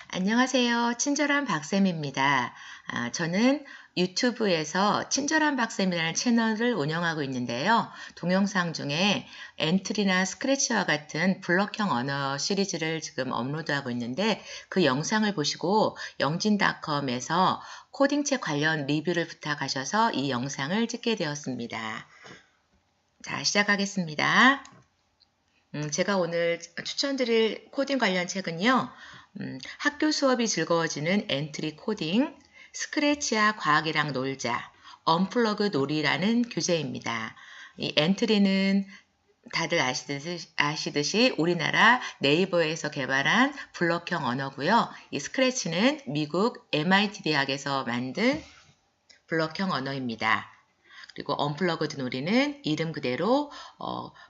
안녕하세요. 친절한 박쌤입니다. 저는 유튜브에서 친절한 박쌤이라는 채널을 운영하고 있는데요. 동영상 중에 엔트리나 스크래치와 같은 블럭형 언어 시리즈를 지금 업로드하고 있는데 그 영상을 보시고 영진닷컴에서 코딩책 관련 리뷰를 부탁하셔서 이 영상을 찍게 되었습니다. 자, 시작하겠습니다. 제가 오늘 추천드릴 코딩 관련 책은요. 학교 수업이 즐거워지는 엔트리 코딩, 스크래치와 과학이랑 놀자, 언플러그 놀이라는 교재입니다. 이 엔트리는 다들 아시듯이 우리나라 네이버에서 개발한 블럭형 언어고요. 이 스크래치는 미국 MIT 대학에서 만든 블럭형 언어입니다. 그리고 언플러그드 놀이는 이름 그대로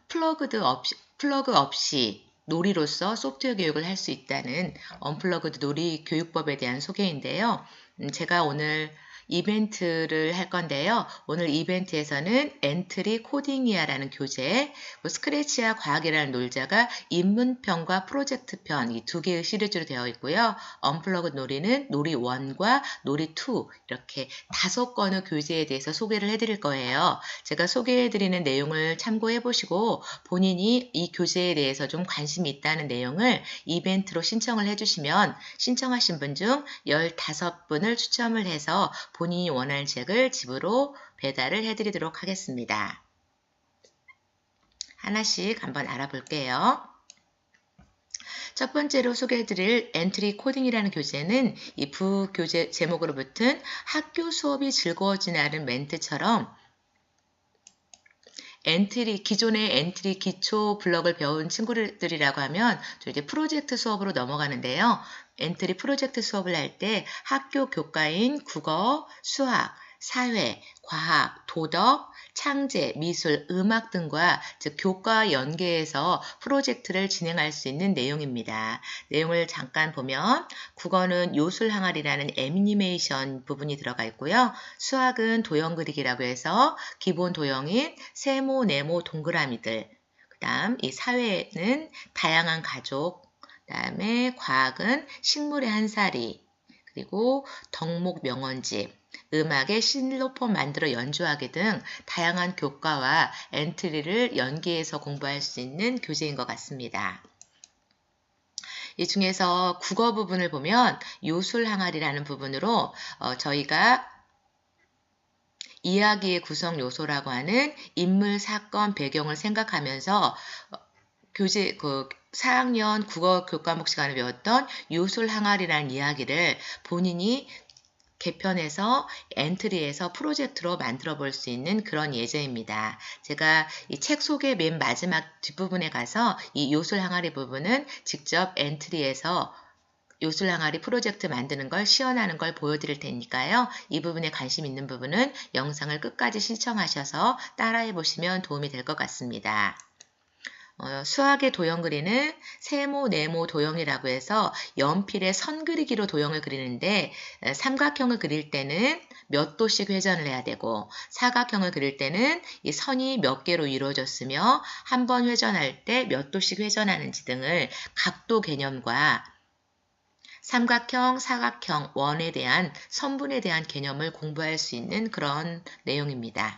플러그 없이 놀이로서 소프트웨어 교육을 할 수 있다는 언플러그드 놀이 교육법에 대한 소개인데요. 제가 오늘 이벤트를 할 건데요. 오늘 이벤트에서는 엔트리 코딩이야라는 교재, 스크래치와 과학이라는 놀자가 입문편과 프로젝트편 이 두 개의 시리즈로 되어 있고요. 언플러그 놀이는 놀이 1과 놀이 2 이렇게 5건의 교재에 대해서 소개를 해드릴 거예요. 제가 소개해드리는 내용을 참고해 보시고 본인이 이 교재에 대해서 좀 관심이 있다는 내용을 이벤트로 신청을 해주시면 신청하신 분 중 15분을 추첨을 해서 본인이 원하는 책을 집으로 배달을 해드리도록 하겠습니다. 하나씩 한번 알아볼게요. 첫 번째로 소개해드릴 엔트리 코딩이라는 교재는 이 부교재 제목으로 붙은 학교 수업이 즐거워지는 멘트처럼 기존의 엔트리 기초 블럭을 배운 친구들이라고 하면 이제 프로젝트 수업으로 넘어가는데요. 엔트리 프로젝트 수업을 할 때 학교 교과인 국어, 수학, 사회, 과학, 도덕, 창제, 미술, 음악 등과 즉 교과와 연계해서 프로젝트를 진행할 수 있는 내용입니다. 내용을 잠깐 보면 국어는 요술 항아리라는 애니메이션 부분이 들어가 있고요. 수학은 도형 그리기라고 해서 기본 도형인 세모, 네모, 동그라미들, 그 다음 이 사회는 다양한 가족, 그 다음에 과학은 식물의 한살이, 그리고 덕목 명언집, 음악의 실로폰 만들어 연주하기 등 다양한 교과와 엔트리를 연계해서 공부할 수 있는 교재인 것 같습니다. 이 중에서 국어 부분을 보면 요술 항아리라는 부분으로 저희가 이야기의 구성 요소라고 하는 인물, 사건, 배경을 생각하면서 4학년 국어 교과목 시간에 배웠던 요술 항아리라는 이야기를 본인이 개편해서 엔트리에서 프로젝트로 만들어 볼 수 있는 그런 예제입니다. 제가 이 책 소개 맨 마지막 뒷부분에 가서 이 요술 항아리 부분은 직접 엔트리에서 요술 항아리 프로젝트 만드는 걸 시연하는 걸 보여드릴 테니까요. 이 부분에 관심 있는 부분은 영상을 끝까지 시청하셔서 따라해 보시면 도움이 될 것 같습니다. 수학의 도형 그리는 세모, 네모 도형이라고 해서 연필에 선 그리기로 도형을 그리는데 삼각형을 그릴 때는 몇 도씩 회전을 해야 되고 사각형을 그릴 때는 이 선이 몇 개로 이루어졌으며 한 번 회전할 때 몇 도씩 회전하는지 등을 각도 개념과 삼각형, 사각형, 원에 대한 선분에 대한 개념을 공부할 수 있는 그런 내용입니다.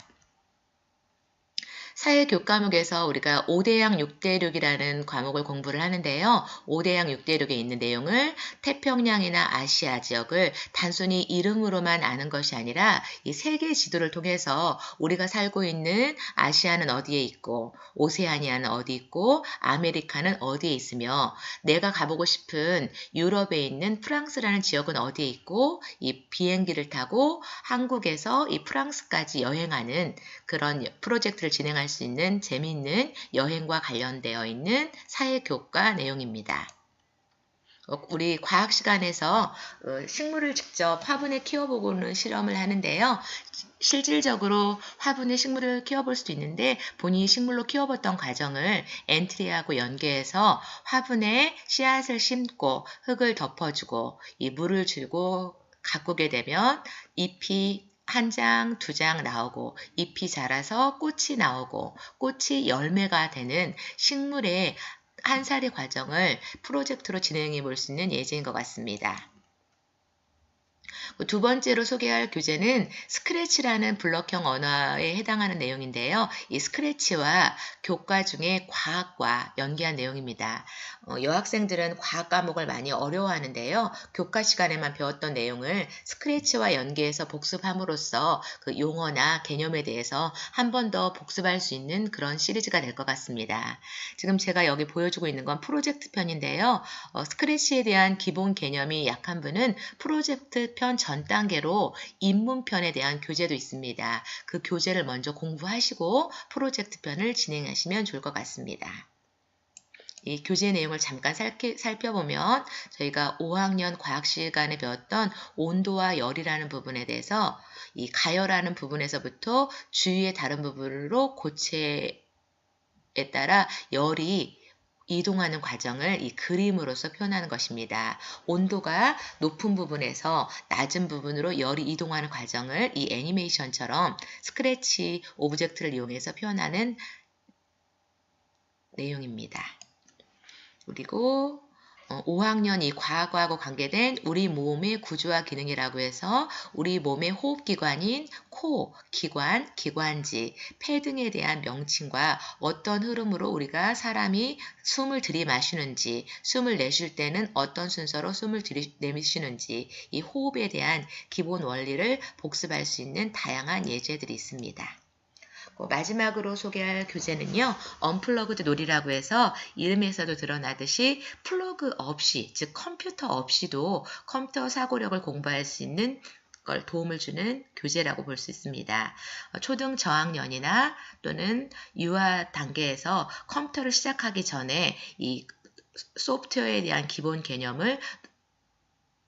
사회 교과목에서 우리가 5대양 6대륙이라는 과목을 공부를 하는데요. 5대양 6대륙에 있는 내용을 태평양이나 아시아 지역을 단순히 이름으로만 아는 것이 아니라 이 세계 지도를 통해서 우리가 살고 있는 아시아는 어디에 있고 오세아니아는 어디 있고 아메리카는 어디에 있으며 내가 가보고 싶은 유럽에 있는 프랑스라는 지역은 어디에 있고 이 비행기를 타고 한국에서 이 프랑스까지 여행하는 그런 프로젝트를 진행할 수 있는 재미있는 여행과 관련되어 있는 사회교과 내용입니다. 우리 과학 시간에서 식물을 직접 화분에 키워보고는 실험을 하는데요. 실질적으로 화분에 식물을 키워볼 수도 있는데 본인이 식물로 키워봤던 과정을 엔트리하고 연계해서 화분에 씨앗을 심고 흙을 덮어주고 이 물을 주고 가꾸게 되면 잎이 한 장, 2장 나오고 잎이 자라서 꽃이 나오고 꽃이 열매가 되는 식물의 한 살의 과정을 프로젝트로 진행해 볼 수 있는 예제인 것 같습니다. 두 번째로 소개할 교재는 스크래치라는 블럭형 언어에 해당하는 내용인데요. 이 스크래치와 교과 중에 과학과 연계한 내용입니다. 여학생들은 과학 과목을 많이 어려워하는데요. 교과 시간에만 배웠던 내용을 스크래치와 연계해서 복습함으로써 그 용어나 개념에 대해서 한 번 더 복습할 수 있는 그런 시리즈가 될 것 같습니다. 지금 제가 여기 보여주고 있는 건 프로젝트 편인데요. 스크래치에 대한 기본 개념이 약한 분은 프로젝트 편 전 단계로 입문편에 대한 교재도 있습니다. 그 교재를 먼저 공부하시고 프로젝트 편을 진행하시면 좋을 것 같습니다. 이 교재 내용을 잠깐 살펴보면 저희가 5학년 과학 시간에 배웠던 온도와 열이라는 부분에 대해서 이 가열하는 부분에서부터 주위의 다른 부분으로 고체에 따라 열이 이동하는 과정을 이 그림으로서 표현하는 것입니다. 온도가 높은 부분에서 낮은 부분으로 열이 이동하는 과정을 이 애니메이션처럼 스크래치 오브젝트를 이용해서 표현하는 내용입니다. 그리고 5학년 이 과학하고 관계된 우리 몸의 구조와 기능이라고 해서 우리 몸의 호흡기관인 코, 기관, 기관지, 폐 등에 대한 명칭과 어떤 흐름으로 우리가 사람이 숨을 들이마시는지, 숨을 내쉴 때는 어떤 순서로 숨을 들이내쉬는지 이 호흡에 대한 기본 원리를 복습할 수 있는 다양한 예제들이 있습니다. 마지막으로 소개할 교재는요. 언플러그드 놀이라고 해서 이름에서도 드러나듯이 플러그 없이, 즉 컴퓨터 없이도 컴퓨터 사고력을 공부할 수 있는 걸 도움을 주는 교재라고 볼 수 있습니다. 초등 저학년이나 또는 유아 단계에서 컴퓨터를 시작하기 전에 이 소프트웨어에 대한 기본 개념을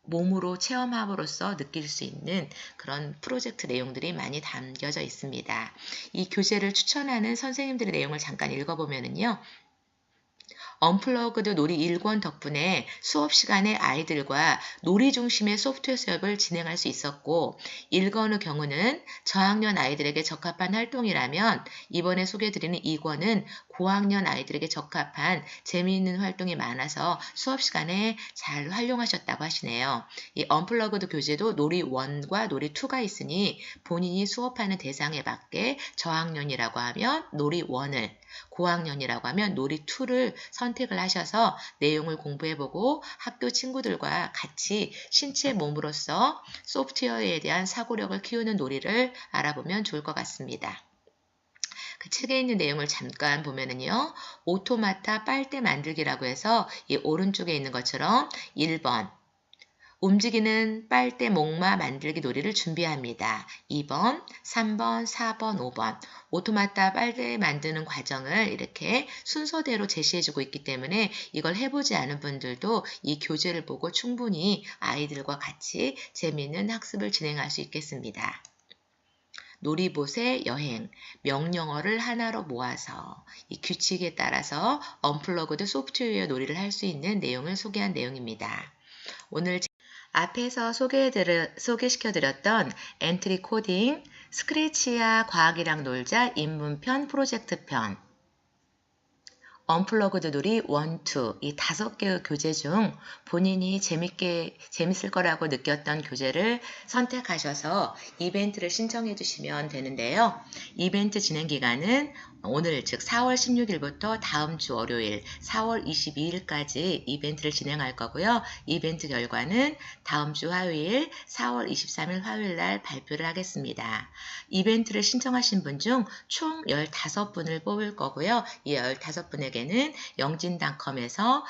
몸으로 체험함으로써 느낄 수 있는 그런 프로젝트 내용들이 많이 담겨져 있습니다. 이 교재를 추천하는 선생님들의 내용을 잠깐 읽어보면요. 언플러그드 놀이 1권 덕분에 수업 시간에 아이들과 놀이 중심의 소프트웨어 수업을 진행할 수 있었고 1권의 경우는 저학년 아이들에게 적합한 활동이라면 이번에 소개해드리는 2권은 고학년 아이들에게 적합한 재미있는 활동이 많아서 수업 시간에 잘 활용하셨다고 하시네요. 이 언플러그드 교재도 놀이 1과 놀이 2가 있으니 본인이 수업하는 대상에 맞게 저학년이라고 하면 놀이 1을 고학년이라고 하면 놀이 2를 선택을 하셔서 내용을 공부해보고 학교 친구들과 같이 신체 몸으로써 소프트웨어에 대한 사고력을 키우는 놀이를 알아보면 좋을 것 같습니다. 그 책에 있는 내용을 잠깐 보면은요. 오토마타 빨대 만들기라고 해서 이 오른쪽에 있는 것처럼 1번 움직이는 빨대 목마 만들기 놀이를 준비합니다. 2번, 3번, 4번, 5번 오토마타 빨대 만드는 과정을 이렇게 순서대로 제시해주고 있기 때문에 이걸 해보지 않은 분들도 이 교재를 보고 충분히 아이들과 같이 재미있는 학습을 진행할 수 있겠습니다. 놀이봇의 여행, 명령어를 하나로 모아서 이 규칙에 따라서 언플러그드 소프트웨어 놀이를 할 수 있는 내용을 소개한 내용입니다. 오늘 앞에서 소개시켜드렸던 엔트리 코딩, 스크래치야 과학이랑 놀자 입문편 프로젝트 편, 언플러그드 놀이 1, 2, 이 5개의 교재 중 본인이 재밌을 거라고 느꼈던 교재를 선택하셔서 이벤트를 신청해 주시면 되는데요. 이벤트 진행 기간은 오늘 즉 4월 16일부터 다음 주 월요일 4월 22일까지 이벤트를 진행할 거고요. 이벤트 결과는 다음 주 화요일 4월 23일 화요일 날 발표를 하겠습니다. 이벤트를 신청하신 분 중 총 15분을 뽑을 거고요. 이 15분에게는 영진닷컴에서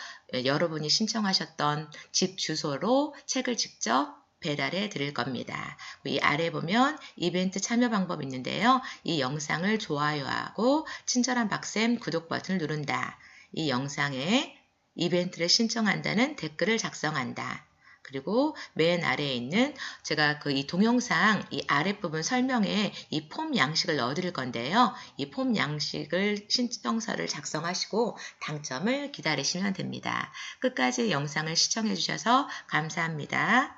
여러분이 신청하셨던 집 주소로 책을 직접 배달해 드릴 겁니다. 이 아래 보면 이벤트 참여 방법이 있는데요. 이 영상을 좋아요하고 친절한 박쌤 구독 버튼을 누른다. 이 영상에 이벤트를 신청한다는 댓글을 작성한다. 그리고 맨 아래에 있는 제가 이 동영상 이 아랫부분 설명에 이 폼 양식을 넣어 드릴 건데요. 이 폼 양식을 신청서를 작성하시고 당첨을 기다리시면 됩니다. 끝까지 영상을 시청해 주셔서 감사합니다.